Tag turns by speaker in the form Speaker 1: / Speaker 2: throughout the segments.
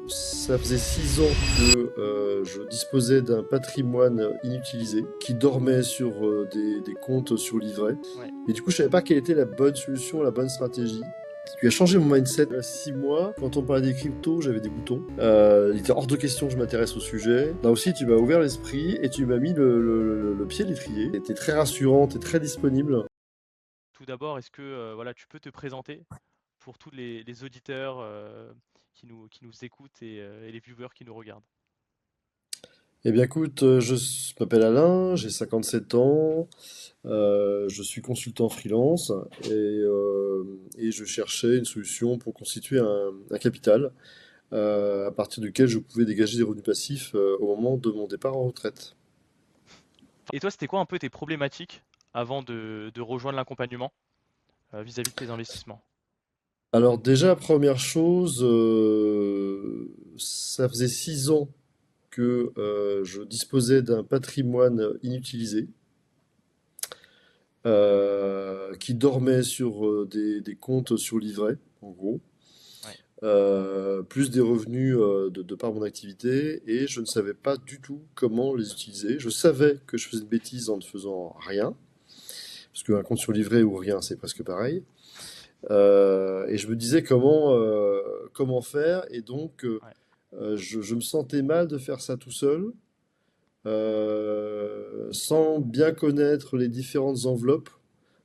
Speaker 1: Ça faisait 6 ans que je disposais d'un patrimoine inutilisé qui dormait sur des comptes sur livret.
Speaker 2: Ouais.
Speaker 1: Et du coup, je savais pas quelle était la bonne solution, la bonne stratégie. Ce qui a changé mon mindset il y a 6 mois. Quand on parlait des cryptos, j'avais des boutons. Il était hors de question que je m'intéresse au sujet. Là aussi, tu m'as ouvert l'esprit et tu m'as mis le pied à l'étrier. T'es très rassurant, t'es très disponible.
Speaker 2: Tout d'abord, est-ce que voilà, tu peux te présenter pour tous les auditeurs qui nous écoutent et les viewers qui nous regardent?
Speaker 1: Eh bien écoute, m'appelle Alain, j'ai 57 ans, je suis consultant freelance et je cherchais une solution pour constituer un capital à partir duquel je pouvais dégager des revenus passifs au moment de mon départ en retraite.
Speaker 2: Et toi, c'était quoi un peu tes problématiques avant de rejoindre l'accompagnement vis-à-vis de tes investissements?
Speaker 1: Alors déjà, première chose, ça faisait 6 ans que je disposais d'un patrimoine inutilisé qui dormait sur des comptes sur livret, en gros.
Speaker 2: Ouais.
Speaker 1: Plus des revenus de par mon activité, et je ne savais pas du tout comment les utiliser. Je savais que je faisais une bêtise en ne faisant rien, parce qu'un compte sur livret ou rien, c'est presque pareil. Et je me disais comment faire, et donc
Speaker 2: Ouais.
Speaker 1: je me sentais mal de faire ça tout seul, sans bien connaître les différentes enveloppes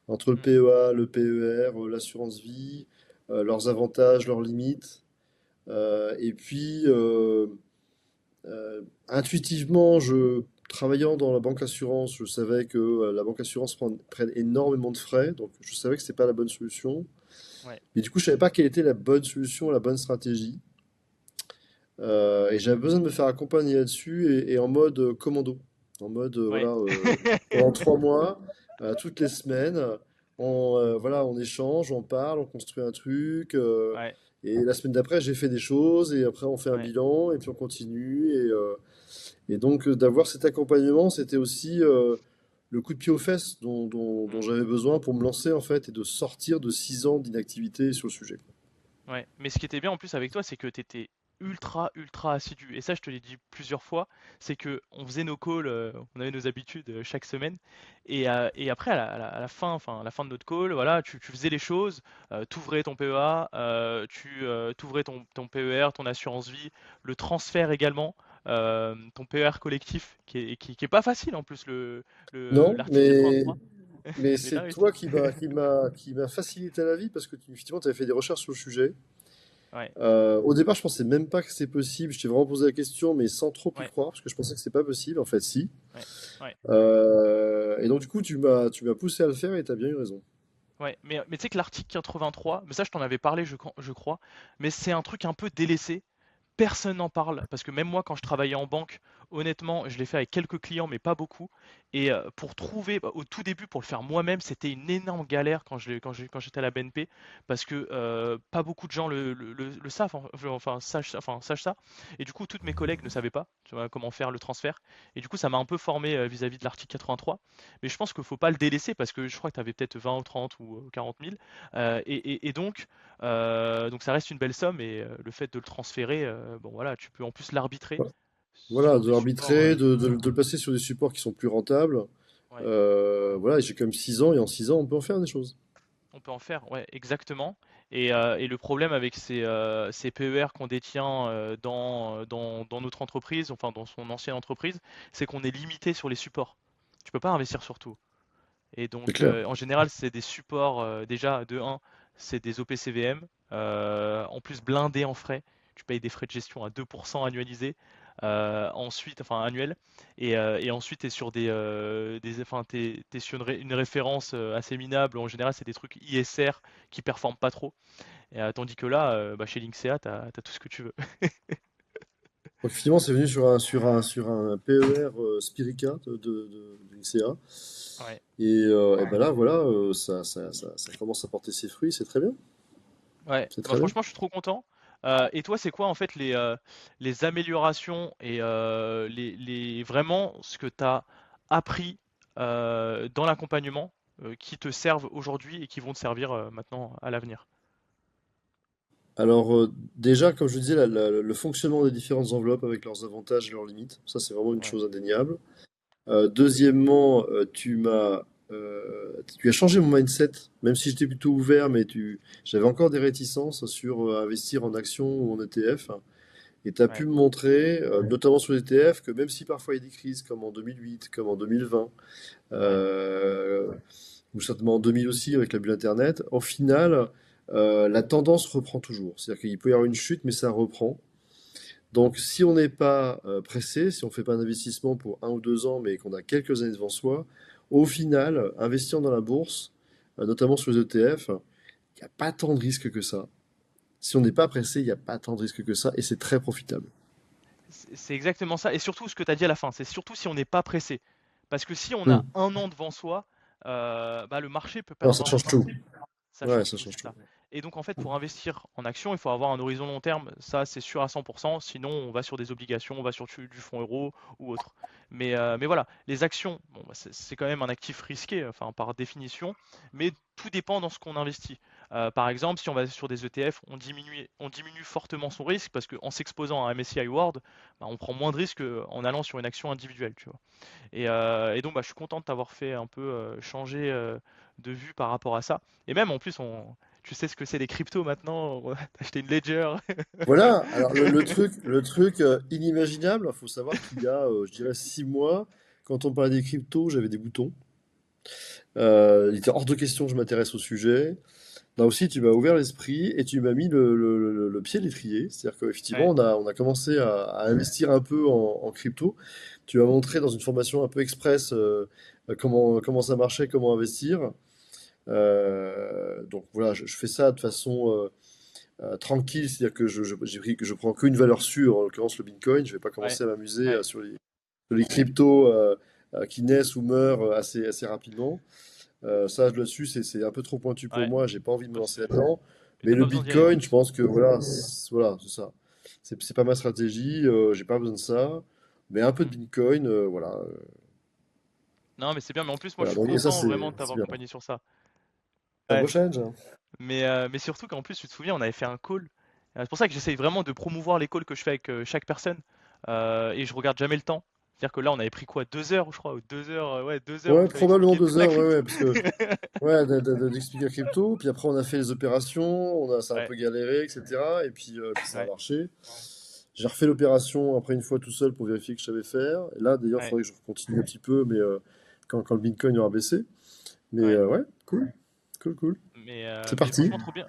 Speaker 1: entre le
Speaker 2: Mm.
Speaker 1: PEA, le PER, l'assurance vie, leurs avantages, leurs limites. Et puis, intuitivement, travaillant dans la banque assurance, je savais que la banque assurance prenne énormément de frais, donc je savais que c'était pas la bonne solution.
Speaker 2: Ouais.
Speaker 1: Mais du coup, je savais pas quelle était la bonne solution, la bonne stratégie. Et j'avais besoin de me faire accompagner là-dessus et en mode commando. En mode,
Speaker 2: Ouais.
Speaker 1: voilà, pendant 3 mois, toutes les semaines, voilà, on échange, on parle, on construit un truc.
Speaker 2: Ouais.
Speaker 1: Et la semaine d'après, j'ai fait des choses, et après, on fait un
Speaker 2: Ouais.
Speaker 1: bilan, et puis on continue. Et donc, d'avoir cet accompagnement, c'était aussi le coup de pied aux fesses dont
Speaker 2: Mm.
Speaker 1: j'avais besoin pour me lancer, en fait, et de sortir de 6 ans d'inactivité sur le sujet.
Speaker 2: Ouais, mais ce qui était bien en plus avec toi, c'est que tu étais ultra, ultra assidu. Et ça, je te l'ai dit plusieurs fois, c'est que on faisait nos calls, on avait nos habitudes chaque semaine. Et après, à la fin, enfin, à la fin de notre call, voilà, tu faisais les choses, t'ouvrais ton PEA, t'ouvrais ton PER, ton assurance vie, le transfert également, ton PER collectif, qui est pas facile en plus,
Speaker 1: Non,
Speaker 2: l'article
Speaker 1: mais
Speaker 2: 83.
Speaker 1: Mais
Speaker 2: Mais t'as
Speaker 1: c'est toi
Speaker 2: réussi.
Speaker 1: qui m'a facilité la vie parce que effectivement, tu avais fait des recherches sur le sujet.
Speaker 2: Ouais,
Speaker 1: Au départ, je pensais même pas que c'était possible. Je t'ai vraiment posé la question, mais sans trop y
Speaker 2: ouais,
Speaker 1: croire, parce que je pensais que c'était pas possible. En fait, si.
Speaker 2: ouais, ouais.
Speaker 1: Et donc, du coup, tu m'as poussé à le faire et tu as bien eu raison.
Speaker 2: Ouais, mais tu sais que l'article 83, mais ça je t'en avais parlé je crois, mais c'est un truc un peu délaissé. Personne n'en parle parce que même moi quand je travaillais en banque, honnêtement, je l'ai fait avec quelques clients mais pas beaucoup. Et pour trouver au tout début pour le faire moi-même, c'était une énorme galère quand j'étais à la BNP parce que pas beaucoup de gens le savent, sachent ça. Et du coup, toutes mes collègues ne savaient pas, tu vois, comment faire le transfert. Et du coup, ça m'a un peu formé vis-à-vis de l'article 83. Mais je pense qu'il ne faut pas le délaisser parce que je crois que tu avais peut-être 20 ou 30 ou 40 000. Et donc ça reste une belle somme et le fait de le transférer, bon voilà, tu peux en plus l'arbitrer
Speaker 1: Voilà,
Speaker 2: sur
Speaker 1: de
Speaker 2: des supports.
Speaker 1: l'arbitrer, de le placer sur des supports qui sont plus rentables.
Speaker 2: Ouais,
Speaker 1: Voilà, et j'ai comme 6 ans, et en 6 ans, on peut en faire des choses.
Speaker 2: on peut en faire, ouais, exactement. Et le problème avec ces PER qu'on détient dans notre entreprise, enfin dans son ancienne entreprise, c'est qu'on est limité sur les supports. Tu peux pas investir sur tout. Et
Speaker 1: C'est
Speaker 2: donc,
Speaker 1: clair.
Speaker 2: en général, c'est des supports, déjà, de un, c'est des OPCVM, en plus blindés en frais. Tu payes des frais de gestion à 2% annualisés, ensuite, enfin annuels. Et ensuite, tu es sur t'es sur une référence assez minable. En général, c'est des trucs ISR qui performent pas trop. Tandis que là, bah, chez Linksea, tu as tout ce que tu veux.
Speaker 1: Donc, finalement, c'est venu sur un PER Spirica d'une CA.
Speaker 2: Ouais.
Speaker 1: Et ben là, voilà, ça commence à porter ses fruits, c'est très bien.
Speaker 2: Ouais,
Speaker 1: C'est
Speaker 2: bah
Speaker 1: très bien.
Speaker 2: franchement, je suis trop content. Et toi, c'est quoi en fait les améliorations et vraiment ce que tu as appris dans l'accompagnement qui te servent aujourd'hui et qui vont te servir maintenant à l'avenir?
Speaker 1: Alors, déjà, comme je disais, le fonctionnement des différentes enveloppes avec leurs avantages et leurs limites, ça c'est vraiment une
Speaker 2: Ouais,
Speaker 1: chose indéniable. Deuxièmement, tu as changé mon mindset, même si j'étais plutôt ouvert, mais j'avais encore des réticences sur investir en actions ou en ETF. Et tu as pu
Speaker 2: ouais,
Speaker 1: me montrer, notamment sur les ETF, que même si parfois il y a des crises, comme en 2008, comme en 2020,
Speaker 2: ouais.
Speaker 1: euh, ou certainement en 2000 aussi avec la bulle Internet, au final, la tendance reprend toujours. C'est-à-dire qu'il peut y avoir une chute, mais ça reprend. Donc, si on n'est pas pressé, si on ne fait pas un investissement pour 1 ou 2 ans, mais qu'on a quelques années devant soi, au final, investir dans la bourse, notamment sur les ETF, il n'y a pas tant de risques que ça. Si on n'est pas pressé, il n'y a pas tant de risques que ça, et c'est très profitable.
Speaker 2: C'est exactement ça. Et surtout ce que tu as dit à la fin, c'est surtout si on n'est pas pressé. Parce que si on
Speaker 1: Hmm.
Speaker 2: a un an devant soi, bah, le marché peut
Speaker 1: Non,
Speaker 2: perdre
Speaker 1: ça
Speaker 2: vraiment
Speaker 1: change
Speaker 2: beaucoup.
Speaker 1: tout.
Speaker 2: Ça
Speaker 1: Ouais,
Speaker 2: change
Speaker 1: ça
Speaker 2: tout,
Speaker 1: change
Speaker 2: c'est
Speaker 1: tout.
Speaker 2: ça. Et donc en fait, pour investir en action, il faut avoir un horizon long terme. Ça, c'est sûr à 100%. Sinon, on va sur des obligations, on va sur du fonds euro ou autre. Mais voilà, les actions, bon, bah, c'est quand même un actif risqué, enfin par définition. Mais tout dépend dans ce qu'on investit. Par exemple, si on va sur des ETF, on diminue fortement son risque parce qu'en s'exposant à un MSCI World, bah, on prend moins de risques en allant sur une action individuelle, tu vois. Et donc, bah, je suis content de t'avoir fait un peu changer de vue par rapport à ça. Et même en plus, tu sais ce que c'est les cryptos maintenant. T'as acheté une Ledger.
Speaker 1: Voilà, alors le truc inimaginable, il faut savoir qu'il y a, je dirais, 6 mois, quand on parlait des cryptos, j'avais des boutons. Il était hors de question que je m'intéresse au sujet. Là aussi, tu m'as ouvert l'esprit et tu m'as mis le pied à l'étrier. C'est-à-dire qu'effectivement,
Speaker 2: Ouais,
Speaker 1: on a commencé à investir un peu en crypto. Tu m'as montré dans une formation un peu express comment ça marchait, comment investir. Donc voilà, je fais ça de façon tranquille, c'est-à-dire que je prends qu'une valeur sûre, en l'occurrence le Bitcoin. Je vais pas
Speaker 2: ouais,
Speaker 1: commencer à m'amuser
Speaker 2: ouais,
Speaker 1: sur les cryptos qui naissent ou meurent assez rapidement. Ça, là-dessus, c'est un peu trop pointu pour
Speaker 2: ouais.
Speaker 1: moi. J'ai pas envie de me
Speaker 2: Bah,
Speaker 1: lancer là-dedans.
Speaker 2: mais
Speaker 1: Mais
Speaker 2: t'as
Speaker 1: le
Speaker 2: pas besoin d'y aller en
Speaker 1: Bitcoin, je
Speaker 2: plus.
Speaker 1: pense que voilà, c'est ça. C'est pas ma stratégie. J'ai pas besoin de ça. Mais un peu de
Speaker 2: Hmm.
Speaker 1: Bitcoin, voilà.
Speaker 2: Non, mais c'est bien. Mais en plus, moi, je
Speaker 1: Voilà.
Speaker 2: suis
Speaker 1: Donc, et ça,
Speaker 2: content
Speaker 1: c'est
Speaker 2: vraiment de
Speaker 1: c'est
Speaker 2: t'avoir
Speaker 1: bien.
Speaker 2: accompagné sur ça.
Speaker 1: Un beau
Speaker 2: Ouais.
Speaker 1: challenge, hein.
Speaker 2: Mais surtout qu'en plus, tu te souviens, on avait fait un call. C'est pour ça que j'essaye vraiment de promouvoir les calls que je fais avec chaque personne. Et je regarde jamais le temps. C'est-à-dire que là, on avait pris quoi? 2 heures, je crois, ou 2 heures, ouais, 2 heures où
Speaker 1: Ouais,
Speaker 2: je t'avais
Speaker 1: probablement
Speaker 2: expliqué toute
Speaker 1: 2
Speaker 2: la
Speaker 1: heures, ouais,
Speaker 2: crypto.
Speaker 1: ouais, parce que ouais, d'expliquer la crypto, puis après on a fait les opérations, ça a un
Speaker 2: Ouais,
Speaker 1: peu galéré, etc. Et puis ça a
Speaker 2: ouais,
Speaker 1: marché. J'ai refait l'opération après une fois tout seul pour vérifier que je savais faire. Et là, d'ailleurs, il
Speaker 2: ouais,
Speaker 1: faudrait que je continue un petit peu, mais quand le Bitcoin aura baissé. Mais
Speaker 2: ouais.
Speaker 1: ouais, cool, cool, cool. C'est
Speaker 2: Mais
Speaker 1: parti.
Speaker 2: franchement, trop bien.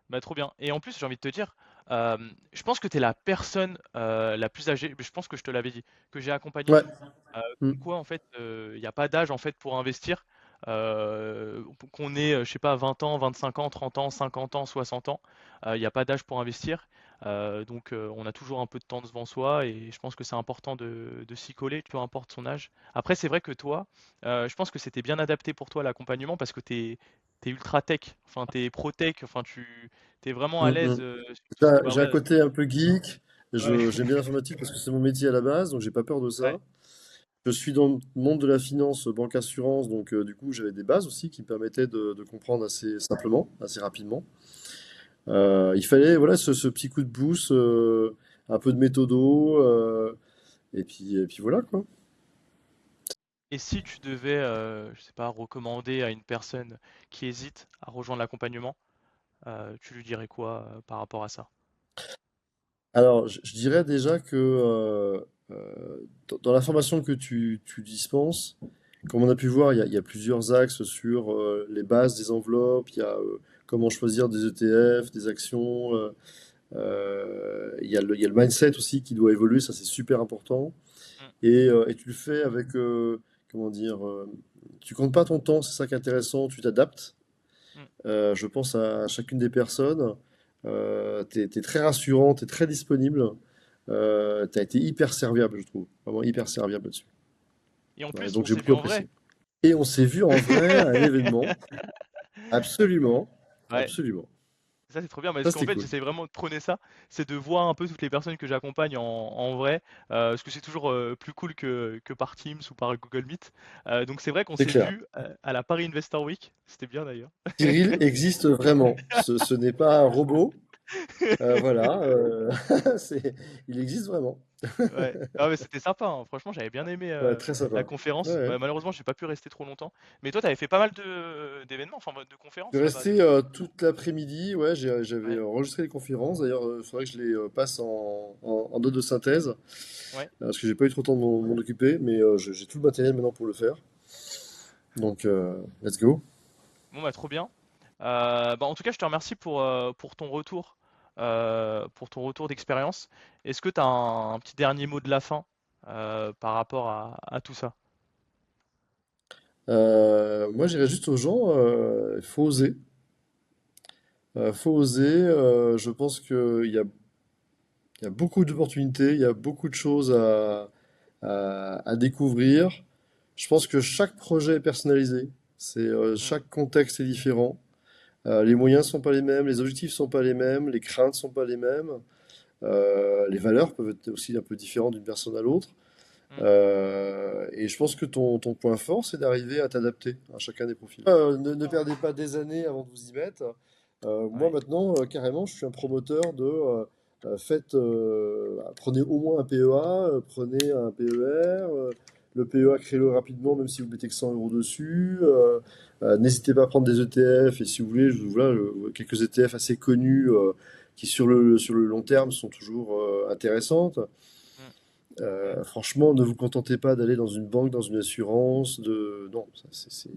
Speaker 2: Bah, trop bien. Et en plus, j'ai envie de te dire, euh, je pense que tu es la personne la plus âgée, mais je pense que je te l'avais dit, que j'ai accompagnée.
Speaker 1: Ouais. Hmm.
Speaker 2: Comme quoi, en fait, il n'y a pas d'âge en fait pour investir. Qu'on ait, je sais pas, 20 ans, 25 ans, 30 ans, 50 ans, 60 ans, il n'y a pas d'âge pour investir. Donc, on a toujours un peu de temps devant soi et je pense que c'est important de s'y coller, peu importe son âge. Après, c'est vrai que toi, je pense que c'était bien adapté pour toi l'accompagnement parce que t'es ultra tech, enfin t'es pro tech, enfin tu t'es vraiment à
Speaker 1: Hmm,
Speaker 2: l'aise
Speaker 1: hmm.
Speaker 2: sur tout ce qui bah
Speaker 1: J'ai un
Speaker 2: ouais,
Speaker 1: côté un peu geek.
Speaker 2: ouais,
Speaker 1: J'aime bien l'informatique parce que c'est mon métier à la base, donc j'ai pas peur de
Speaker 2: ouais,
Speaker 1: ça. Je suis dans le monde de la finance, banque assurance, donc du coup j'avais des bases aussi qui me permettaient de comprendre assez simplement, assez rapidement. Il fallait voilà ce petit coup de boost, un peu de méthodo, et puis voilà quoi.
Speaker 2: Et si tu devais, je sais pas, recommander à une personne qui hésite à rejoindre l'accompagnement, tu lui dirais quoi par rapport à ça?
Speaker 1: Alors je dirais déjà que dans la formation que tu dispenses, comme on a pu voir, il y a plusieurs axes sur les bases des enveloppes, il y a comment choisir des ETF, des actions. Il y a le mindset aussi qui doit évoluer, ça c'est super important.
Speaker 2: Mm,
Speaker 1: Et tu le fais avec, comment dire, tu comptes pas ton temps, c'est ça qui est intéressant, tu t'adaptes.
Speaker 2: mm.
Speaker 1: Je pense à chacune des personnes. T'es très rassurant, t'es très disponible. T'as été hyper serviable, je trouve. Vraiment hyper serviable là-dessus.
Speaker 2: Et en
Speaker 1: Ouais,
Speaker 2: plus,
Speaker 1: donc
Speaker 2: on
Speaker 1: j'ai
Speaker 2: s'est vu
Speaker 1: beaucoup
Speaker 2: en vrai.
Speaker 1: apprécié. Et on s'est vu en vrai à un événement. Absolument.
Speaker 2: Ouais.
Speaker 1: Absolument.
Speaker 2: Ça, c'est trop bien parce
Speaker 1: Ça,
Speaker 2: qu'en
Speaker 1: c'était
Speaker 2: fait,
Speaker 1: cool.
Speaker 2: j'essaie vraiment de prôner ça, c'est de voir un peu toutes les personnes que j'accompagne en vrai, parce que c'est toujours plus cool que par Teams ou par Google Meet. Donc c'est vrai qu'on
Speaker 1: C'est
Speaker 2: s'est
Speaker 1: clair.
Speaker 2: vu à la Paris Investor Week, c'était bien d'ailleurs.
Speaker 1: Cyril existe vraiment. Ce n'est pas un robot. Voilà, il existe vraiment.
Speaker 2: Ouais. Ah mais c'était sympa, hein. Franchement, j'avais bien aimé
Speaker 1: Ouais, très
Speaker 2: la
Speaker 1: sympa. Ouais,
Speaker 2: conférence.
Speaker 1: ouais.
Speaker 2: Ouais, malheureusement, j'ai pas pu rester trop longtemps. Mais toi, t'avais fait pas mal d'événements, enfin de
Speaker 1: Je suis
Speaker 2: conférences là-bas, du
Speaker 1: resté
Speaker 2: coup.
Speaker 1: toute l'après-midi, ouais, j'avais
Speaker 2: Ouais,
Speaker 1: enregistré les conférences. D'ailleurs, il faudrait que je les passe en note de synthèse,
Speaker 2: ouais.
Speaker 1: parce que j'ai pas eu trop le temps de m'en occuper, mais j'ai tout le matériel maintenant pour le faire. Donc, let's go.
Speaker 2: Bon bah trop bien. Bah, en tout cas, je te remercie pour ton retour d'expérience. Est-ce que tu as un petit dernier mot de la fin par rapport à tout ça?
Speaker 1: Moi, j'irais juste aux gens, il faut oser. Faut oser. Je pense il y a beaucoup d'opportunités, il y a beaucoup de choses à découvrir. Je pense que chaque projet est personnalisé.
Speaker 2: Mm,
Speaker 1: Chaque contexte est différent. Les moyens sont pas les mêmes, les objectifs sont pas les mêmes, les craintes sont pas les mêmes. Les valeurs peuvent être aussi un peu différentes d'une personne à l'autre.
Speaker 2: mm,
Speaker 1: Et je pense que ton point fort, c'est d'arriver à t'adapter à chacun des profils. Ne perdez pas des années avant de vous y mettre. Moi
Speaker 2: ouais.
Speaker 1: maintenant, carrément, je suis un promoteur de prenez au moins un PEA, prenez un PER. Le PEA, créez-le rapidement, même si vous mettez que 100 euros dessus. N'hésitez pas à prendre des ETF, et si vous voulez, voilà, quelques ETF assez connus qui, sur le long terme, sont toujours intéressantes.
Speaker 2: Mm, mm.
Speaker 1: Franchement, ne vous contentez pas d'aller dans une banque, dans une assurance, non, ça, c'est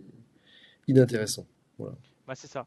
Speaker 1: inintéressant. Voilà.
Speaker 2: Bah, c'est ça.